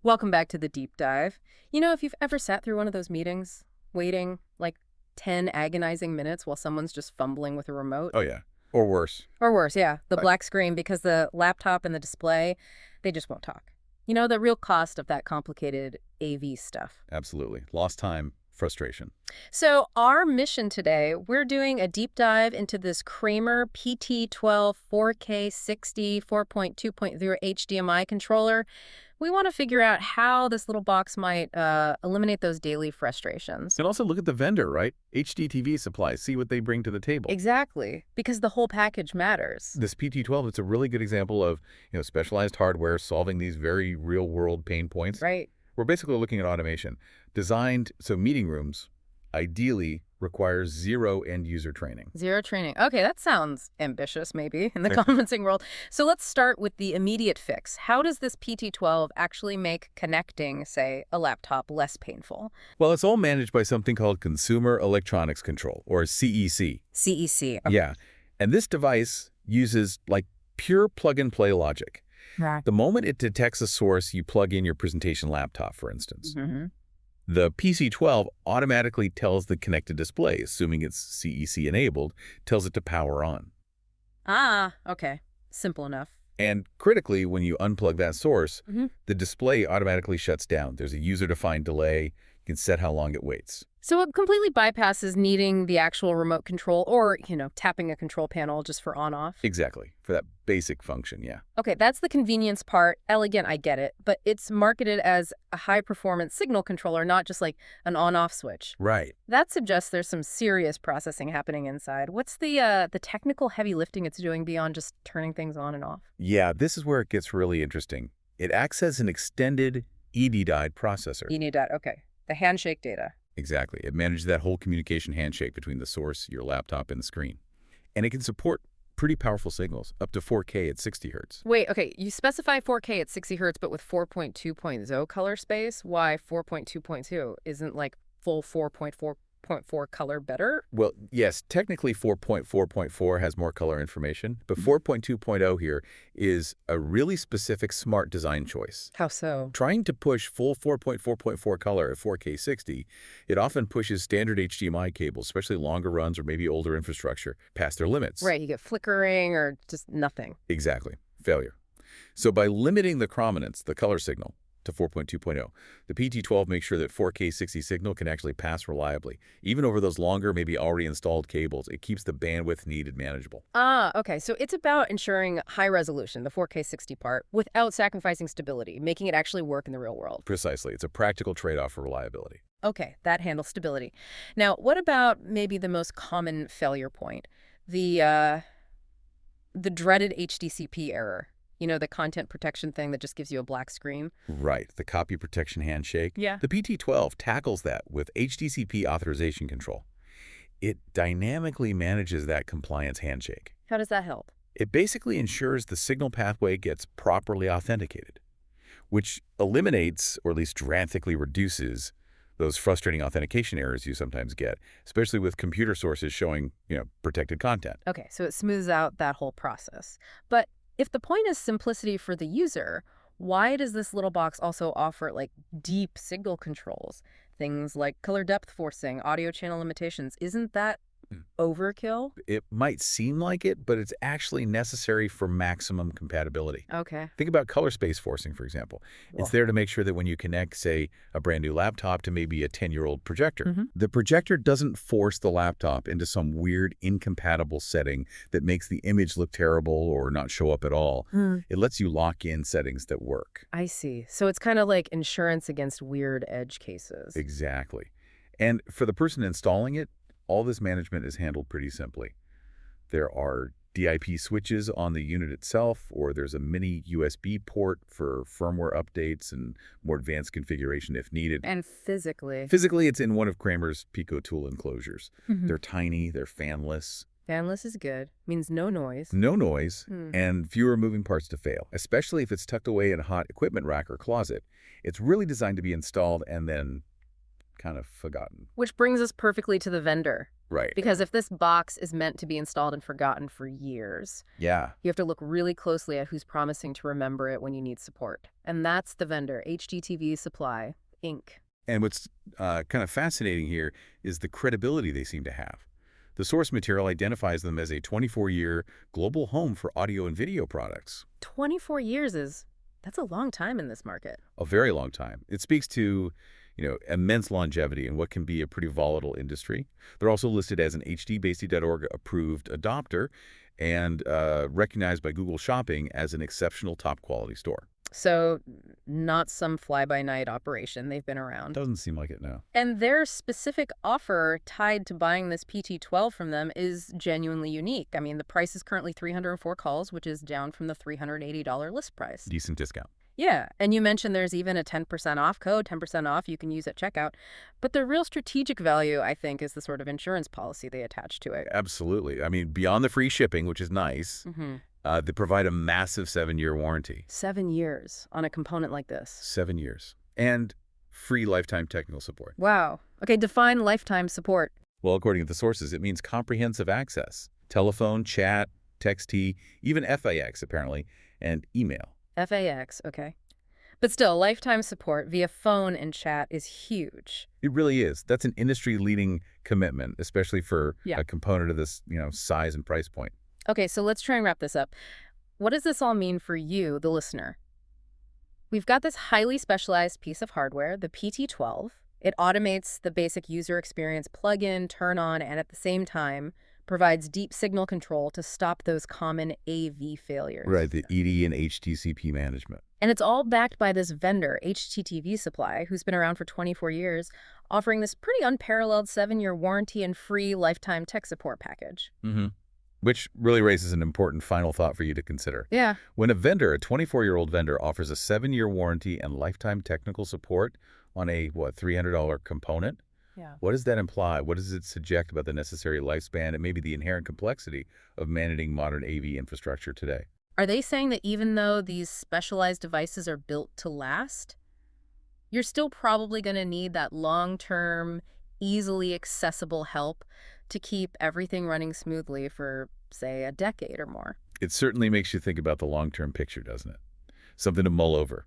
Welcome back to the deep dive. You know, if you've ever sat through one of those meetings, waiting like 10 agonizing minutes while someone's just fumbling with a remote. Oh, yeah. Or worse. Or worse, yeah, the Right. black screen because the laptop and the display, they just won't talk. You know, the real cost of that complicated AV stuff. Absolutely. Lost time, frustration. So our mission today, we're doing a deep dive into this Kramer PT-12 4K 60 4.2.0 HDMI controller. We want to figure out how this little box might eliminate those daily frustrations. And also look at the vendor, right? HDTV Supply. See what they bring to the table. Exactly, because the whole package matters. This PT-12, it's a really good example of, specialized hardware solving these very real-world pain points. Right. We're basically looking at automation. Designed so meeting rooms ideally requires zero end-user training. Zero training. Okay, that sounds ambitious, maybe, in the conferencing world. So let's start with the immediate fix. How does this PT-12 actually make connecting, say, a laptop less painful? Well, it's all managed by something called Consumer Electronics Control, or CEC. CEC. Okay. Yeah. And this device uses, pure plug-and-play logic. Right. The moment it detects a source, you plug in your presentation laptop, for instance. Mm-hmm. The PC-12 automatically tells the connected display, assuming it's CEC enabled, tells it to power on. Ah, okay. Simple enough. And critically, when you unplug that source, Mm-hmm. the display automatically shuts down. There's a user-defined delay. You can set how long it waits. So it completely bypasses needing the actual remote control or, tapping a control panel just for on-off. Exactly. For that basic function, yeah. Okay, that's the convenience part. Elegant, I get it. But it's marketed as a high-performance signal controller, not just like an on-off switch. Right. That suggests there's some serious processing happening inside. What's the technical heavy lifting it's doing beyond just turning things on and off? Yeah, this is where it gets really interesting. It acts as an extended EDID processor. EDID, okay. The handshake data. Exactly. It manages that whole communication handshake between the source, your laptop, and the screen. And it can support pretty powerful signals, up to 4K at 60 hertz. Wait, okay, you specify 4K at 60 hertz, but with 4.2.0 color space? Why 4.2.2 isn't like full 4.4.4 color better? Well, yes, technically 4.4.4 has more color information, but 4.2.0 here is a really specific smart design choice. How so? Trying to push full 4.4.4 color at 4K 60, it often pushes standard HDMI cables, especially longer runs or maybe older infrastructure, past their limits. Right, you get flickering or just nothing. Exactly. Failure. So by limiting the chrominance, the color signal, to 4.2.0, the PT-12 makes sure that 4K 60 signal can actually pass reliably. Even over those longer, maybe already installed cables, it keeps the bandwidth needed manageable. Ah, okay. So it's about ensuring high resolution, the 4K 60 part, without sacrificing stability, making it actually work in the real world. Precisely. It's a practical trade-off for reliability. Okay, that handles stability. Now, what about maybe the most common failure point? The dreaded HDCP error. You know, the content protection thing that just gives you a black screen? Right. The copy protection handshake. Yeah. The PT-12 tackles that with HDCP authorization control. It dynamically manages that compliance handshake. How does that help? It basically ensures the signal pathway gets properly authenticated, which eliminates, or at least drastically reduces, those frustrating authentication errors you sometimes get, especially with computer sources showing, protected content. Okay, so it smooths out that whole process. But if the point is simplicity for the user, why does this little box also offer deep signal controls? Things like color depth forcing, audio channel limitations. Isn't that overkill? It might seem like it, but it's actually necessary for maximum compatibility. Okay. Think about color space forcing, for example. It's there to make sure that when you connect, say, a brand new laptop to maybe a 10-year-old projector, the projector doesn't force the laptop into some weird incompatible setting that makes the image look terrible or not show up at all. It lets you lock in settings that work. I see. So it's kind of like insurance against weird edge cases. Exactly. And for the person installing it, all this management is handled pretty simply. There are DIP switches on the unit itself, or there's a mini USB port for firmware updates and more advanced configuration if needed. And physically? Physically, it's in one of Kramer's Pico tool enclosures. They're tiny, they're fanless. Fanless is good. Means no noise. No noise, and fewer moving parts to fail, especially if it's tucked away in a hot equipment rack or closet. It's really designed to be installed and then kind of forgotten. Which brings us perfectly to the vendor. Right. Because if this box is meant to be installed and forgotten for years, Yeah. you have to look really closely at who's promising to remember it when you need support. And that's the vendor, HDTV Supply, Inc. And what's kind of fascinating here is the credibility they seem to have. The source material identifies them as a 24-year global home for audio and video products. 24 years that's a long time in this market. A very long time. It speaks to, immense longevity in what can be a pretty volatile industry. They're also listed as an HDBasic.org approved adopter and recognized by Google Shopping as an exceptional top quality store. So not some fly-by-night operation. They've been around. Doesn't seem like it, no. And their specific offer tied to buying this PT-12 from them is genuinely unique. I mean, the price is currently 304 calls, which is down from the $380 list price. Decent discount. Yeah, and you mentioned there's even a 10% off code, 10% off you can use at checkout. But the real strategic value, I think, is the sort of insurance policy they attach to it. Absolutely. I mean, beyond the free shipping, which is nice, they provide a massive 7-year warranty. 7 years on a component like this. 7 years. And free lifetime technical support. Wow. Okay, define lifetime support. Well, according to the sources, it means comprehensive access. Telephone, chat, text-T, even FAX, apparently, and email. FAX, okay. But still, lifetime support via phone and chat is huge. It really is. That's an industry-leading commitment, especially for a component of this, size and price point. Okay, so let's try and wrap this up. What does this all mean for you, the listener? We've got this highly specialized piece of hardware, the PT-12. It automates the basic user experience plug-in, turn on, and at the same time provides deep signal control to stop those common AV failures. Right, the EDID and HDCP management. And it's all backed by this vendor, HDTV Supply, who's been around for 24 years, offering this pretty unparalleled 7-year warranty and free lifetime tech support package. Which really raises an important final thought for you to consider. Yeah. When a 24-year-old vendor offers a 7-year warranty and lifetime technical support on a, $300 component, what does that imply? What does it suggest about the necessary lifespan and maybe the inherent complexity of managing modern AV infrastructure today? Are they saying that even though these specialized devices are built to last, you're still probably going to need that long-term, easily accessible help to keep everything running smoothly for, say, a decade or more? It certainly makes you think about the long-term picture, doesn't it? Something to mull over.